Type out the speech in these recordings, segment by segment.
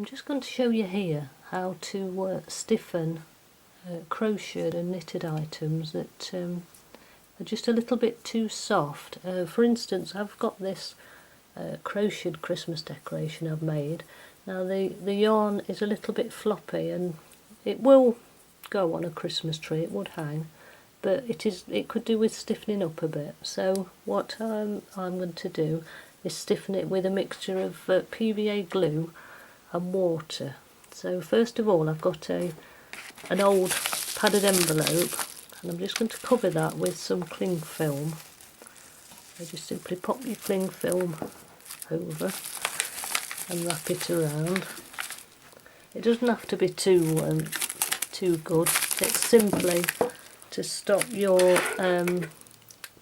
I'm just going to show you here how to stiffen crocheted and knitted items that are just a little bit too soft. For instance, I've got this crocheted Christmas decoration I've made. Now the yarn is a little bit floppy and it will go on a Christmas tree, it would hang, but it could do with stiffening up a bit. So what I'm going to do is stiffen it with a mixture of PVA glue and water. So first of all, I've got an old padded envelope, and I'm just going to cover that with some cling film. So just simply pop your cling film over and wrap it around. It doesn't have to be too good. It's simply to stop your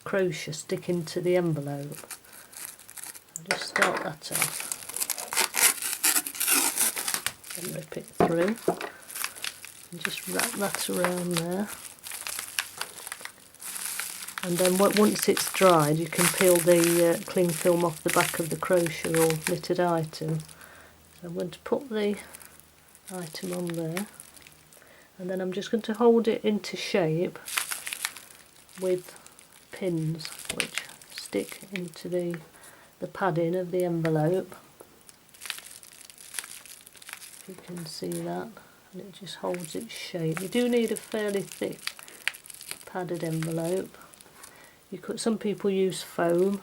crochet sticking to the envelope. I'll just start that off and rip it through and just wrap that around there. And then once it's dried, you can peel the cling film off the back of the crochet or knitted item. So I'm going to put the item on there, and then I'm just going to hold it into shape with pins which stick into the padding of the envelope. You can see that, and it just holds its shape. You do need a fairly thick padded envelope. Some people use foam,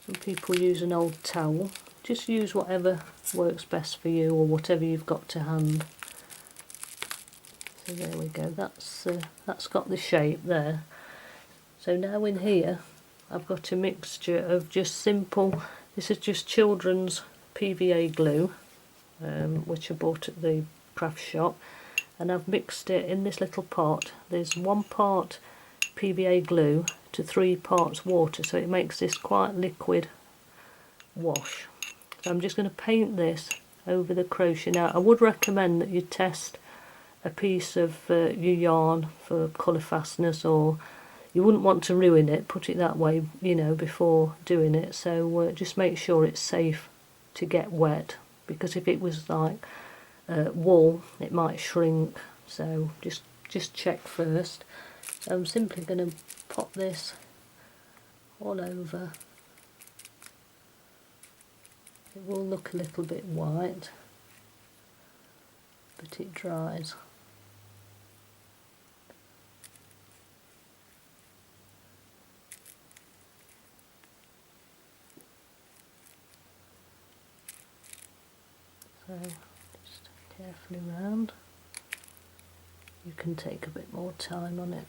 some people use an old towel. Just use whatever works best for you or whatever you've got to hand. So there we go, that's got the shape there. So now in here I've got a mixture of just simple, this is just children's PVA glue, which I bought at the craft shop, and I've mixed it in this little pot. There's 1 part PVA glue to 3 parts water, so it makes this quite liquid wash. So I'm just going to paint this over the crochet. Now I would recommend that you test a piece of your yarn for colour fastness, or you wouldn't want to ruin it, put it that way, you know, before doing it. So just make sure it's safe to get wet, because if it was like wool it might shrink, so just check first. I'm simply going to pop this all over. It will look a little bit white, but it dries. So just carefully round. You can take a bit more time on it.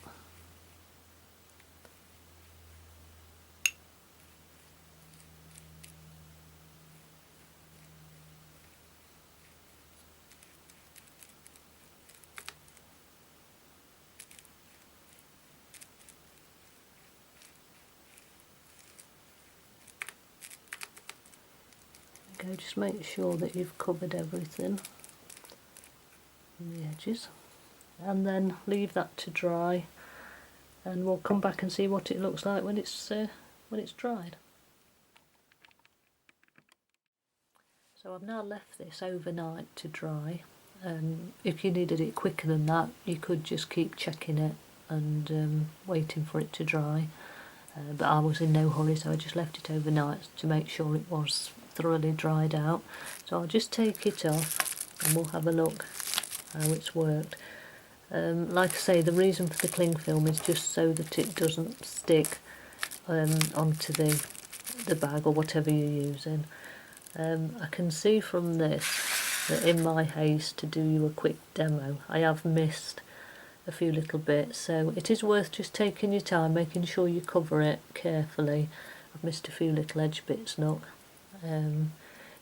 Go, just make sure that you've covered everything on the edges, and then leave that to dry, and we'll come back and see what it looks like when it's dried. So I've now left this overnight to dry. If you needed it quicker than that, you could just keep checking it and waiting for it to dry, but I was in no hurry, so I just left it overnight to make sure it was thoroughly dried out. So I'll just take it off and we'll have a look how it's worked. Like I say, the reason for the cling film is just so that it doesn't stick onto the bag or whatever you're using. I can see from this that in my haste to do you a quick demo, I have missed a few little bits, so it is worth just taking your time, making sure you cover it carefully. I've missed a few little edge bits, look.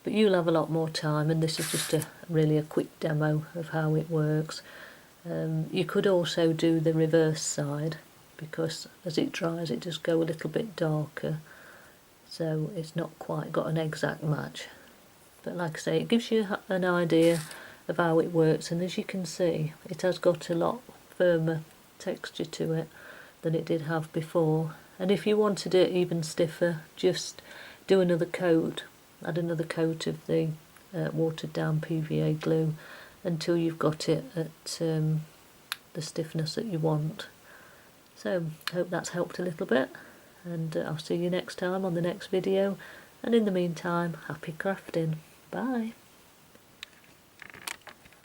But you'll have a lot more time, and this is just really a quick demo of how it works. You could also do the reverse side, because as it dries it does go a little bit darker, so it's not quite got an exact match. But like I say, it gives you an idea of how it works, and as you can see it has got a lot firmer texture to it than it did have before. And if you wanted it even stiffer, just do another coat, add another coat of the watered down PVA glue until you've got it at the stiffness that you want. So I hope that's helped a little bit, and I'll see you next time on the next video, and in the meantime, happy crafting. Bye.